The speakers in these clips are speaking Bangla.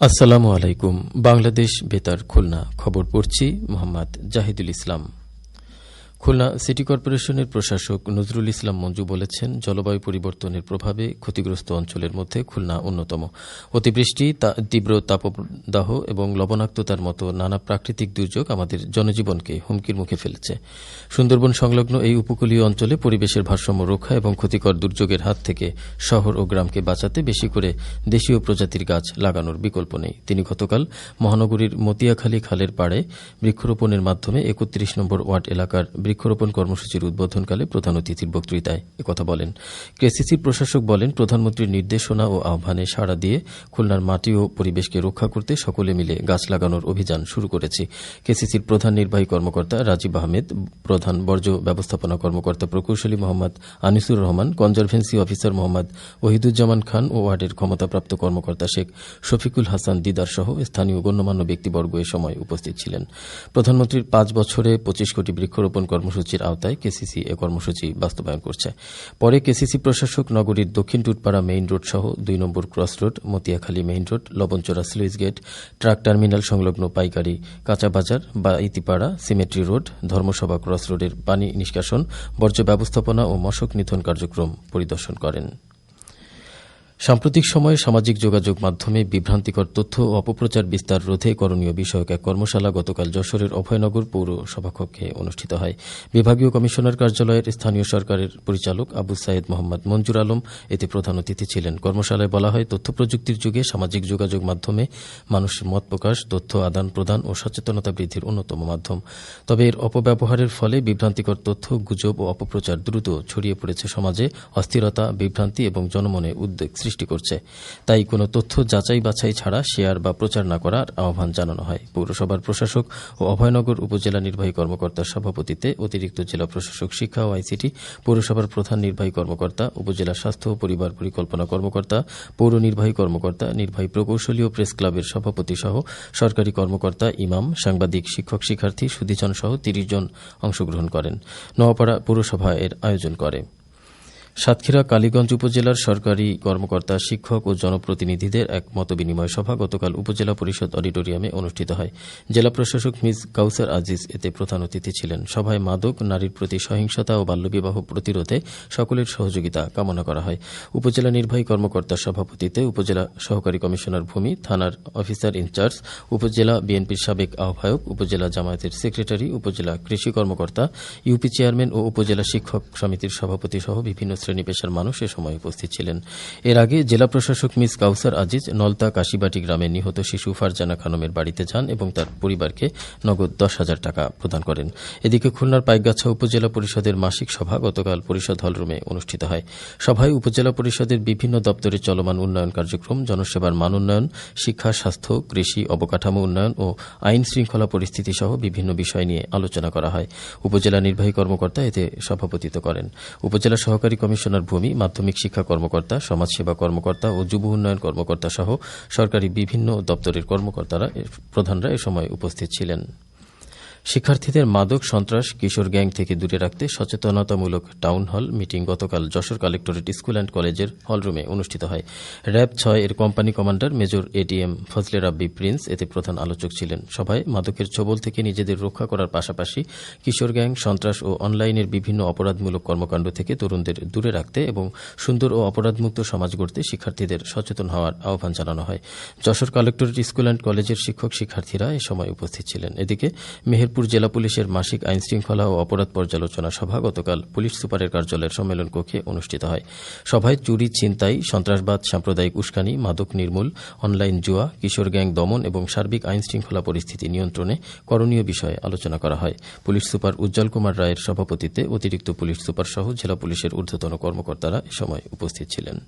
আসসালামু আলাইকুম। বাংলাদেশ বেতার খুলনা খবর পড়ছি মোহাম্মদ জাহিদুল ইসলাম। খুলনা সিটি কর্পোরেশনের প্রশাসক নজরুল ইসলাম মঞ্জু বলেছেন, জলবায়ু পরিবর্তনের প্রভাবে ক্ষতিগ্রস্ত অঞ্চলের মধ্যে খুলনা অন্যতম। অতিবৃষ্টি, তীব্র তাপদাহ এবং লবণাক্ততার মতো নানা প্রাকৃতিক দুর্যোগ আমাদের জনজীবনকে হুমকির মুখে ফেলেছে। সুন্দরবন সংলগ্ন এই উপকূলীয় অঞ্চলে পরিবেশের ভারসাম্য রক্ষা এবং ক্ষতিকর দুর্যোগের হাত থেকে শহর ও গ্রামকে বাঁচাতে বেশি করে দেশীয় প্রজাতির গাছ লাগানোর বিকল্প নেই। তিনি গতকাল মহানগরীর মতিয়াখালী খালের পাড়ে বৃক্ষরোপণের মাধ্যমে ৩১ নম্বর ওয়ার্ড এলাকার বৃক্ষরোপণ কর্মসূচির উদ্বোধনকালে প্রধান অতিথির বক্তৃতায় একথা বলেন। কেসিসির প্রশাসক বলেন, প্রধানমন্ত্রীর নির্দেশনা ও আহ্বানে সাড়া দিয়ে খুলনার মাটি ও পরিবেশকে রক্ষা করতে সকলে মিলে গাছ লাগানোর অভিযান শুরু করেছি। কেসিসির প্রধান নির্বাহী কর্মকর্তা রাজীব আহমেদ, প্রধান বর্জ্য ব্যবস্থাপনা কর্মকর্তা প্রকৌশলী মোহাম্মদ আনিসুর রহমান, কনজারভেন্সি অফিসার মোহাম্মদ ওহিদুজ্জামান খান ও ওয়ার্ডের ক্ষমতাপ্রাপ্ত কর্মকর্তা শেখ শফিকুল হাসান দিদার সহ স্থানীয় গণ্যমান্য ব্যক্তিবর্গ এ সময় উপস্থিত ছিলেন। প্রধানমন্ত্রীর ৫ বছরে ২৫ কোটি বৃক্ষরোপণ কর্মসূচির আওতায় কেসিসি এ কর্মসূচি বাস্তবায়ন করছে। পরে কেসিসি প্রশাসক নগরীর দক্ষিণ টুটপাড়া মেইন রোড সহ ২ number cross road, Motiakhali main road, Lobonchora sluice gate, truck terminal সংলগ্ন পাইকারি কাঁচা বাজার বা Itipara, cemetery road, Dharmasabha cross রোডের পানি নিষ্কাশন, বর্জ্য ব্যবস্থাপনা ও মশক নিধন কার্যক্রম পরিদর্শন করেন। সাম্প্রতিক সময়ে সামাজিক যোগাযোগ মাধ্যমে বিভ্রান্তিকর তথ্য ও অপপ্রচার বিস্তার রোধে করণীয় বিষয়ক এক কর্মশালা গতকাল যশোরের অভয়নগর পৌর সভাকক্ষে অনুষ্ঠিত হয়। বিভাগীয় কমিশনার কার্যালয়ের স্থানীয় সরকারের পরিচালক আবু সাইদ মোহাম্মদ মঞ্জুর আলম এতে প্রধান অতিথি ছিলেন। কর্মশালায় বলা হয়, তথ্য প্রযুক্তির যুগে সামাজিক যোগাযোগ মাধ্যমে মানুষের মত প্রকাশ, তথ্য আদান প্রদান ও সচেতনতা বৃদ্ধির অন্যতম মাধ্যম। তবে এর অপব্যবহারের ফলে বিভ্রান্তিকর তথ্য, গুজব ও অপপ্রচার দ্রুত ছড়িয়ে পড়েছে সমাজে, অস্থিরতা, বিভ্রান্তি এবং জনমনে উদ্বেগ সৃষ্টি করছে। তাই কোনো তথ্য যাচাই বাছাই ছাড়া শেয়ার বা প্রচার না করার আহ্বান জানানো হয়। পৌরসভার প্রশাসক ও অভয়নগর উপজেলা নির্বাহী কর্মকর্তার সভাপতিত্বে অতিরিক্ত জেলা প্রশাসক শিক্ষা ও আইসিটি, পৌরসভার প্রধান নির্বাহী কর্মকর্তা, উপজেলা স্বাস্থ্য ও পরিবার পরিকল্পনা কর্মকর্তা, পৌর নির্বাহী কর্মকর্তা, নির্বাহী প্রকৌশলী ও প্রেস ক্লাবের সভাপতি সহ সরকারি কর্মকর্তা, ইমাম, সাংবাদিক, শিক্ষক শিক্ষার্থী, সুধীজন সহ ৩০ জন অংশগ্রহণ করেন। নোয়াপাড়া পৌরসভা এর আয়োজন করে। সাতক্ষীরা কালীগঞ্জ উপজেলার সরকারি কর্মকর্তা, শিক্ষক ও জনপ্রতিনিধিদের এক মতবিনিময় সভা গতকাল উপজেলা পরিষদ অডিটোরিয়ামে অনুষ্ঠিত হয়। জেলা প্রশাসক মিস কাউসার আজিজ এতে প্রধান অতিথি ছিলেন। সভায় মাদক, নারীর প্রতি সহিংসতা ও বাল্যবিবাহ প্রতিরোধে সকলের সহযোগিতা কামনা করা হয়। উপজেলা নির্বাহী কর্মকর্তার সভাপতিত্বে উপজেলা সহকারী কমিশনার ভূমি, থানার অফিসার ইনচার্জ, উপজেলা বিএনপির সাবেক আহ্বায়ক, উপজেলা জামায়াতের সেক্রেটারি, উপজেলা কৃষি কর্মকর্তা, ইউপি চেয়ারম্যান ও উপজেলা শিক্ষক সমিতির সভাপতি সহ বিভিন্ন শ্রেণী পেশার মানুষ এ সময় উপস্থিত ছিলেন। এর আগে জেলা প্রশাসক মিস কাউসার আজিজ নলতা কাশিবাটি গ্রামে নিহত শিশু ফারজানা খানমের বাড়িতে যান এবং তার পরিবারকে নগদ ১০,০০০ টাকা প্রদান করেন। এদিকে খুলনার পাইকগাছা উপজেলা পরিষদের মাসিক সভা গতকাল পরিষদ হলরুমে অনুষ্ঠিত হয়। সভায় উপজেলা পরিষদের বিভিন্ন দপ্তরের চলমান উন্নয়ন কার্যক্রম, জনসেবার মান উন্নয়ন, শিক্ষা, স্বাস্থ্য, কৃষি, অবকাঠামো উন্নয়ন ও আইন শৃঙ্খলা পরিস্থিতি সহ বিভিন্ন বিষয় নিয়ে আলোচনা করা হয়। উপজেলা নির্বাহী কর্মকর্তা এতে সভাপতিত্ব করেন। উপজেলা সহকারী কমিশনার ভূমি, মাধ্যমিক শিক্ষা কর্মকর্তা, সমাজসেবা কর্মকর্তা ও যুব উন্নয়ন কর্মকর্তা সহ সরকারি বিভিন্ন দপ্তরের কর্মকর্তারা প্রধানরা এ সময় উপস্থিত ছিলেন। শিক্ষার্থীদের মাদক, সন্ত্রাস, কিশোর গ্যাং থেকে দূরে রাখতে সচেতনতামূলক টাউন হল মিটিং গতকাল যশোর কালেক্টরেট স্কুল অ্যান্ড কলেজের হলরুমে অনুষ্ঠিত হয়। র্যাব ৬ এর company commander major ATM Fazle Rabbi Prince এতে প্রধান আলোচক ছিলেন। সভায় মাদকের ছোবল থেকে নিজেদের রক্ষা করার পাশাপাশি কিশোর গ্যাং, সন্ত্রাস ও অনলাইনের বিভিন্ন অপরাধমূলক কর্মকাণ্ড থেকে তরুণদের দূরে রাখতে এবং সুন্দর ও অপরাধমুক্ত সমাজ গড়তে শিক্ষার্থীদের সচেতন হওয়ার আহ্বান জানানো হয়। যশোর কালেক্টরেট স্কুল অ্যান্ড কলেজের শিক্ষক শিক্ষার্থীরা এ সময় উপস্থিত ছিলেন। এদিকে মেহেরপুর জেলা পুলিশের মাসিক আইন শৃঙ্খলা ও অপরাধ পর্যালোচনা সভা গতকাল পুলিশ সুপারের কার্যালয়ের সম্মেলন কক্ষে অনুষ্ঠিত হয়। সভায় চুরি, ছিনতাই, সন্ত্রাসবাদ, সাম্প্রদায়িক উস্কানি, মাদক নির্মূল, অনলাইন জুয়া, কিশোর গ্যাং দমন এবং সার্বিক আইন শৃঙ্খলা পরিস্থিতি নিয়ন্ত্রণে করণীয় বিষয়ে আলোচনা করা হয়। পুলিশ সুপার উজ্জ্বল কুমার রায়ের সভাপতিত্বে অতিরিক্ত পুলিশ সুপার সহ জেলা পুলিশের ঊর্ধ্বতন কর্মকর্তারা এ সময় উপস্থিত ছিলেন।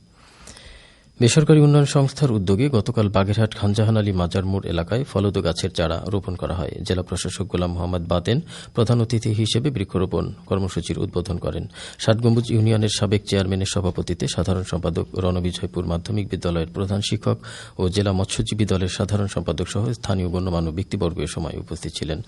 বেসরকারি উন্নয়ন সংস্থার উদ্যোগে গতকাল বাগেরহাট খানজাহান আলী মাজার মোড় এলাকায় ফলদ গাছের চারা রোপণ করা হয়। জেলা প্রশাসক গোলাম মোহাম্মদ বাতেন প্রধান অতিথি হিসেবে বৃক্ষরোপণ কর্মসূচির উদ্বোধন করেন। ৭ গম্বুজ ইউনিয়নের সাবেক চেয়ারম্যানের সভাপতিত্বে সাধারণ সম্পাদক, রণবিজয়পুর মাধ্যমিক বিদ্যালয়ের প্রধান শিক্ষক ও জেলা মৎস্যজীবী দলের সাধারণ সম্পাদক সহ স্থানীয় গণ্যমান্য ব্যক্তিবর্গ এ সময় উপস্থিত ছিলেন।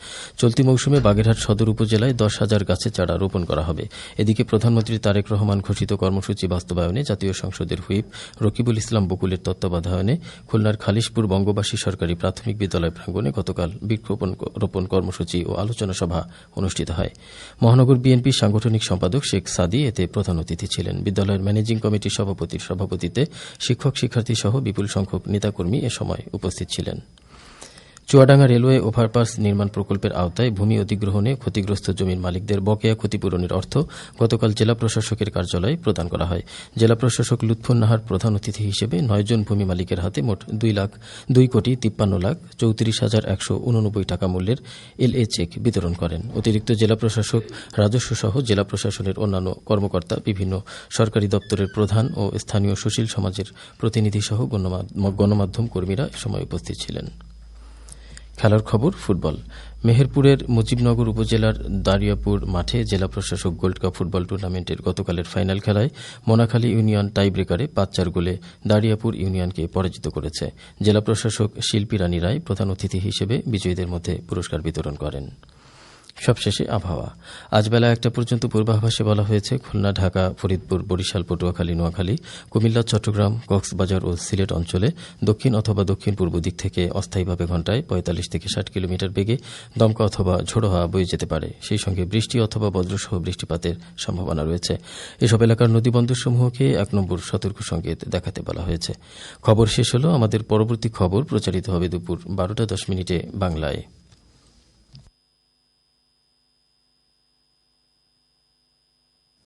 চলতি মৌসুমে বাগেরহাট সদর উপজেলায় ১০,০০০ গাছের চারা রোপণ করা হবে। এদিকে প্রধানমন্ত্রী তারেক রহমান ঘোষিত কর্মসূচি বাস্তবায়নে জাতীয় সংসদের হুইপ রকিবুল নজরুল ইসলাম বকুলের তত্ত্বাবধানে খুলনার খালিশপুর বঙ্গবাসী সরকারি প্রাথমিক বিদ্যালয় প্রাঙ্গণে গতকাল বৃক্ষরোপণ কর্মসূচি ও আলোচনা সভা অনুষ্ঠিত হয়। মহানগর বিএনপির সাংগঠনিক সম্পাদক শেখ সাদি এতে প্রধান অতিথি ছিলেন। বিদ্যালয়ের ম্যানেজিং কমিটির সভাপতির সভাপতিত্বে শিক্ষক শিক্ষার্থী সহ বিপুল সংখ্যক নেতাকর্মী এ সময় উপস্থিত ছিলেন। চুয়াডাঙ্গা রেলওয়ে ওভারপাস নির্মাণ প্রকল্পের আওতায় ভূমি অধিগ্রহণে ক্ষতিগ্রস্ত জমির মালিকদের বকেয়া ক্ষতিপূরণের অর্থ গতকাল জেলা প্রশাসকের কার্যালয়ে প্রদান করা হয়। জেলা প্রশাসক লুৎফুন নাহার প্রধান অতিথি হিসেবে ৯ জন ভূমি মালিকের হাতে মোট ২,৫৩,১৮৯ টাকা মূল্যের এলএ চেক বিতরণ করেন। অতিরিক্ত জেলা প্রশাসক রাজস্ব সহ জেলা প্রশাসনের অন্যান্য কর্মকর্তা, বিভিন্ন সরকারি দপ্তরের প্রধান ও স্থানীয় সুশীল সমাজের প্রতিনিধি সহ গণমাধ্যম কর্মীরা এ সময় উপস্থিত ছিলেন। খেলার খবর ফুটবল। মেহেরপুরের মুজিবনগর উপজেলার দারিয়াপুর মাঠে জেলা প্রশাসক গোল্ড কাপ ফুটবল টুর্নামেন্টের গতকালের ফাইনাল খেলায় মোনাখালী ইউনিয়ন টাই ব্রেকারে ৫-৪ গোলে দারিয়াপুর ইউনিয়নকে পরাজিত করেছে। জেলা প্রশাসক শিল্পী রানী রায় প্রধান অতিথি হিসেবে বিজয়ীদের মধ্যে পুরস্কার বিতরণ করেন। সবশেষে আবহাওয়া। আজ বেলা ১টা পর্যন্ত পূর্বাভাসে বলা হয়েছে খুলনা, ঢাকা, ফরিদপুর, বরিশাল, পটুয়াখালী, নোয়াখালী, কুমিল্লা, চট্টগ্রাম, কক্সবাজার ও সিলেট অঞ্চলে দক্ষিণ অথবা দক্ষিণ পূর্ব দিক থেকে অস্থায়ীভাবে ঘণ্টায় ৪৫ থেকে ৬০ কিলোমিটার বেগে দমকা অথবা ঝোড়ো হাওয়া বয়ে যেতে পারে। সেই সঙ্গে বৃষ্টি অথবা বজ্রসহ বৃষ্টিপাতের সম্ভাবনা রয়েছে। এসব এলাকার নদীবন্দরসমূহকে ১ নম্বর সতর্ক সংকেত দেখাতে বলা হয়েছে। খবর শেষ হল। আমাদের পরবর্তী খবর প্রচারিত হবে দুপুর ১২টা ১০ মিনিটে বাংলায়।